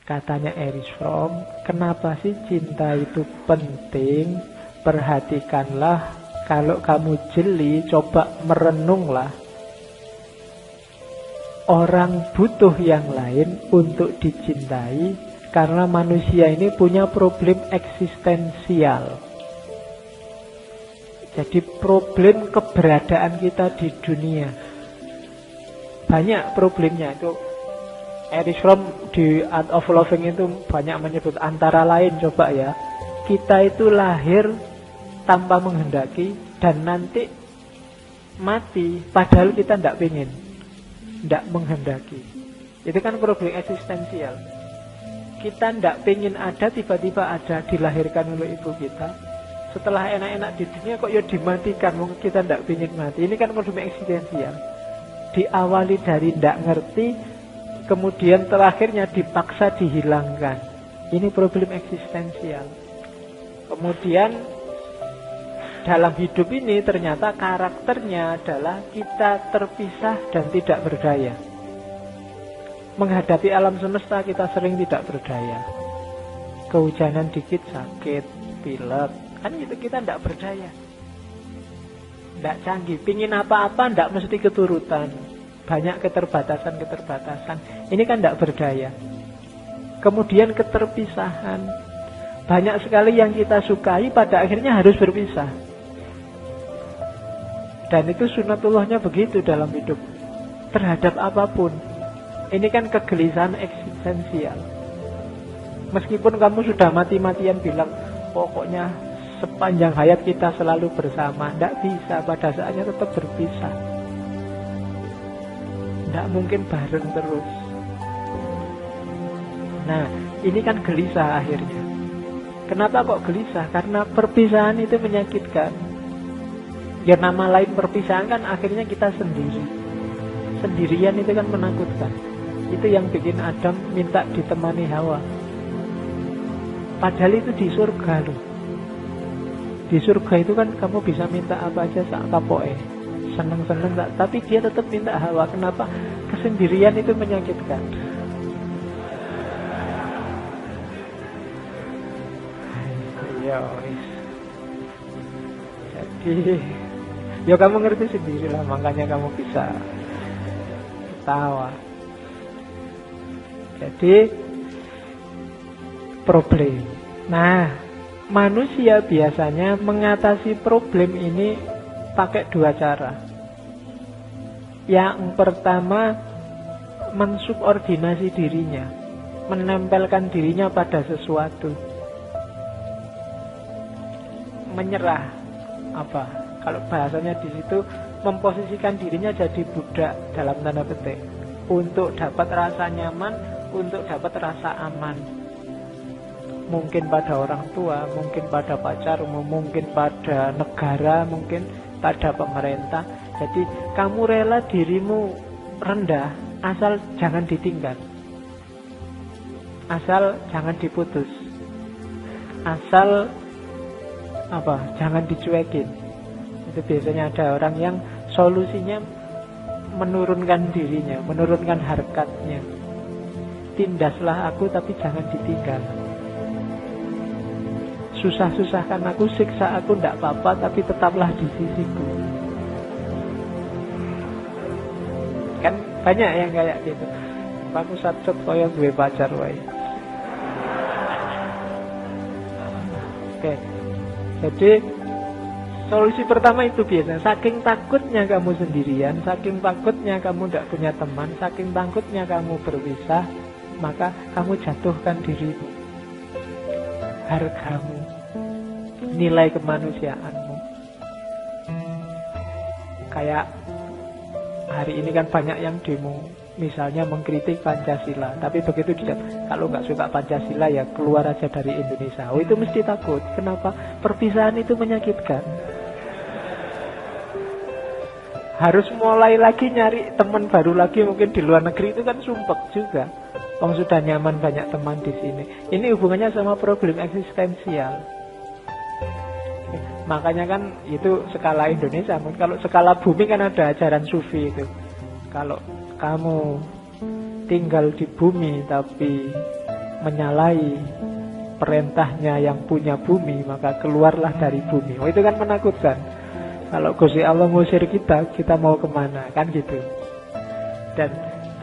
Katanya Erich Fromm, kenapa sih cinta itu penting? Perhatikanlah, kalau kamu jeli, coba merenunglah. Orang butuh yang lain untuk dicintai karena manusia ini punya problem eksistensial. Jadi problem keberadaan kita di dunia. Banyak problemnya itu. Erich Fromm di Art of Loving itu banyak menyebut, antara lain coba ya, kita itu lahir tanpa menghendaki dan nanti mati padahal kita tidak pengen, tidak menghendaki. Itu kan problem eksistensial. Kita tidak pengen ada, tiba-tiba ada, dilahirkan oleh ibu kita. Setelah enak-enak di dunia kok ya dimatikan, mungkin kita tidak pengen mati. Ini kan problem eksistensial. Diawali dari tidak ngerti, kemudian terakhirnya dipaksa dihilangkan. Ini problem eksistensial. Kemudian dalam hidup ini ternyata karakternya adalah kita terpisah dan tidak berdaya. Menghadapi alam semesta kita sering tidak berdaya. Kehujanan dikit sakit, pilek, kan itu kita tidak berdaya. Tidak canggih, pingin apa-apa tidak mesti keturutan. Banyak keterbatasan-keterbatasan. Ini kan tidak berdaya. Kemudian keterpisahan. Banyak sekali yang kita sukai pada akhirnya harus berpisah. Dan itu sunatullahnya begitu dalam hidup. Terhadap apapun. Ini kan kegelisahan eksistensial. Meskipun kamu sudah mati-matian bilang, pokoknya sepanjang hayat kita selalu bersama. Tidak bisa, pada saatnya tetap berpisah. Tidak mungkin bareng terus. Nah, ini kan gelisah akhirnya. Kenapa kok gelisah? Karena perpisahan itu menyakitkan. Ya nama lain perpisahan kan akhirnya kita sendiri. Sendirian itu kan menakutkan. Itu yang bikin Adam minta ditemani Hawa. Padahal itu di surga loh. Di surga itu kan kamu bisa minta apa aja sak kapoke. Seneng-seneng tak, tapi dia tetap minta Hawa. Kenapa? Kesendirian itu menyakitkan. Ya, jadi ya kamu ngerti sendirilah, makanya kamu bisa ketawa. Jadi problem. Nah, manusia biasanya mengatasi problem ini pakai dua cara. Yang pertama, mensubordinasi dirinya, menempelkan dirinya pada sesuatu, menyerah. Apa? Kalau bahasanya di situ, memposisikan dirinya jadi budak dalam tanda petik, untuk dapat rasa nyaman, untuk dapat rasa aman. Mungkin pada orang tua, mungkin pada pacarmu, mungkin pada negara, mungkin pada pemerintah. Jadi kamu rela dirimu rendah asal jangan ditinggal, asal jangan diputus, asal jangan dicuekin. Itu biasanya ada orang yang solusinya menurunkan dirinya, menurunkan harkatnya. Tindaslah aku tapi jangan ditinggal. Susah-susahkan aku, siksa aku, tidak apa-apa, tapi tetaplah di sisiku. Kan banyak yang kayak gitu. Aku satut koyo duwe pacar wae. Oke. Jadi solusi pertama itu biasa. Saking takutnya kamu sendirian, saking takutnya kamu tidak punya teman, saking takutnya kamu berpisah, maka kamu jatuhkan dirimu, hargamu, nilai kemanusiaanmu. Kayak hari ini kan banyak yang demo, misalnya mengkritik Pancasila, tapi begitu dia kalau nggak suka Pancasila ya keluar aja dari Indonesia. Oh, itu mesti takut. Kenapa? Perpisahan itu menyakitkan. Harus mulai lagi nyari teman baru lagi, mungkin di luar negeri itu kan sumpek juga. Orang sudah nyaman banyak teman di sini. Ini hubungannya sama problem eksistensial. Makanya kan itu skala Indonesia. Kalau skala bumi kan ada ajaran sufi itu. Kalau kamu tinggal di bumi tapi menyalahi perintahnya yang punya bumi, maka keluarlah dari bumi. Oh, itu kan menakutkan. Kalau Gusti Allah ngusir kita, kita mau kemana? Kan gitu. Dan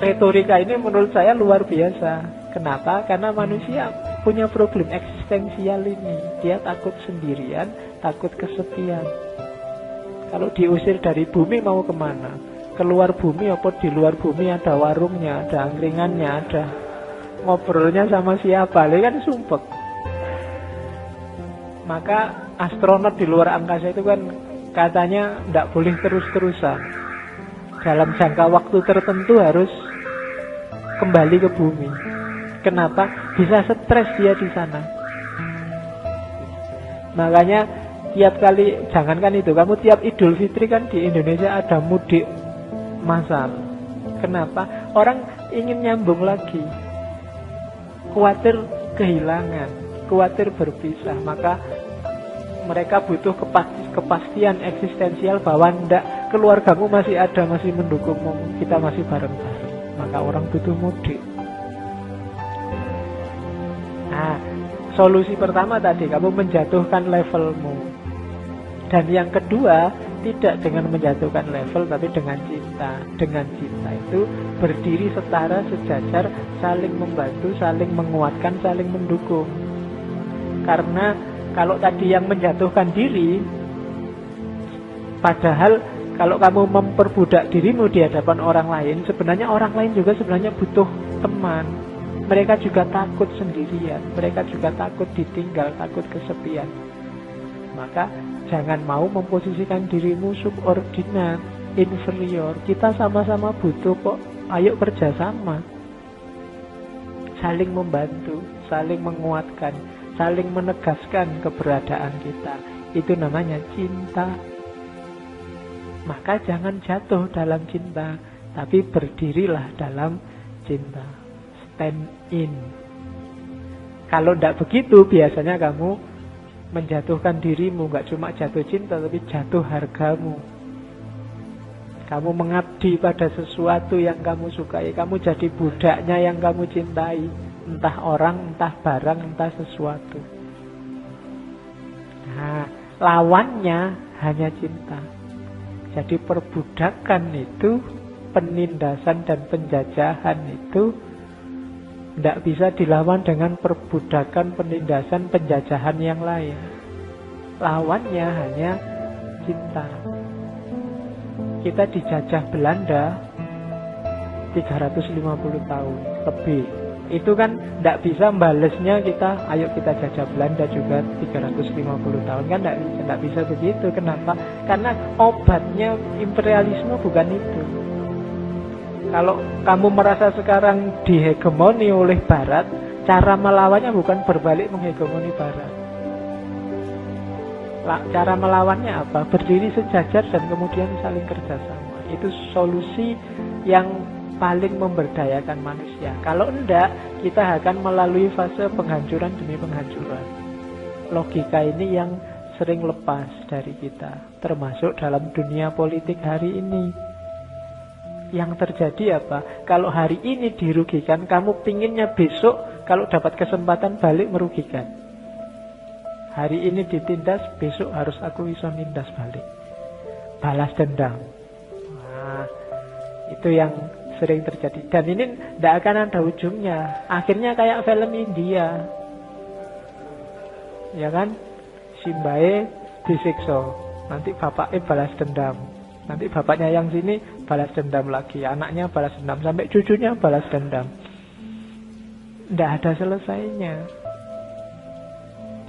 retorika ini menurut saya luar biasa. Kenapa? Karena manusia punya problem eksistensial ini. Dia takut sendirian, takut kesepian. Kalau diusir dari bumi mau kemana? Keluar bumi apa di luar bumi ada warungnya, ada angkringannya, ada ngobrolnya sama siapa? Ini kan sumpek. Maka astronot di luar angkasa itu kan katanya tidak boleh terus-terusan. Dalam jangka waktu tertentu harus kembali ke bumi. Kenapa? Bisa stres dia di sana. Makanya tiap kali, jangankan itu, kamu tiap Idul Fitri kan di Indonesia ada mudik massal. Kenapa? Orang ingin nyambung lagi. Khawatir kehilangan, khawatir berpisah. Maka mereka butuh kepastian eksistensial bahwa ndak, keluargamu masih ada, masih mendukungmu, kita masih bareng-bareng. Maka orang butuh mudik. Nah, solusi pertama tadi, kamu menjatuhkan levelmu. Dan yang kedua, tidak dengan menjatuhkan level, tapi dengan cinta. Dengan cinta itu berdiri setara, sejajar, saling membantu, saling menguatkan, saling mendukung. Karena kalau tadi yang menjatuhkan diri, padahal kalau kamu memperbudak dirimu di hadapan orang lain, sebenarnya orang lain juga sebenarnya butuh teman. Mereka juga takut sendirian, mereka juga takut ditinggal, takut kesepian. Maka jangan mau memposisikan dirimu subordinat, inferior. Kita sama-sama butuh kok. Ayo kerjasama, saling membantu, saling menguatkan, saling menegaskan keberadaan kita. Itu namanya cinta. Maka jangan jatuh dalam cinta, tapi berdirilah dalam cinta. Stand in. Kalau tidak begitu, biasanya kamu menjatuhkan dirimu. Gak cuma jatuh cinta, tapi jatuh hargamu. Kamu mengabdi pada sesuatu yang kamu sukai. Kamu jadi budaknya yang kamu cintai. Entah orang, entah barang, entah sesuatu. Nah, lawannya hanya cinta. Jadi perbudakan itu, penindasan dan penjajahan itu tidak bisa dilawan dengan perbudakan, penindasan, penjajahan yang lain. Lawannya hanya cinta. Kita dijajah Belanda 350 tahun lebih. Itu kan tidak bisa balesnya kita, ayo kita jajah Belanda juga 350 tahun. Kan tidak bisa begitu. Kenapa? Karena obatnya imperialisme bukan itu. Kalau kamu merasa sekarang dihegemoni oleh Barat, cara melawannya bukan berbalik menghegemoni Barat. Cara melawannya apa? Berdiri sejajar dan kemudian saling kerjasama. Itu solusi yang paling memberdayakan manusia. Kalau enggak, kita akan melalui fase penghancuran demi penghancuran. Logika ini yang sering lepas dari kita, termasuk dalam dunia politik hari ini. Yang terjadi apa? Kalau hari ini dirugikan, kamu pinginnya besok kalau dapat kesempatan balik merugikan. Hari ini ditindas, besok harus aku bisa nindas balik. Balas dendam. Nah, itu yang sering terjadi. Dan ini tidak akan ada ujungnya. Akhirnya kayak film India. Ya kan? Simbae disiksa. Nanti bapaknya balas dendam. Nanti bapaknya yang sini balas dendam lagi, anaknya balas dendam, sampai cucunya balas dendam. Tidak ada selesainya.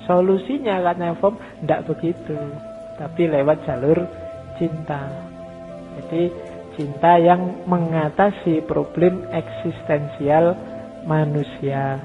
Solusinya katanya Form tidak begitu, tapi lewat jalur cinta. Jadi cinta yang mengatasi problem eksistensial manusia.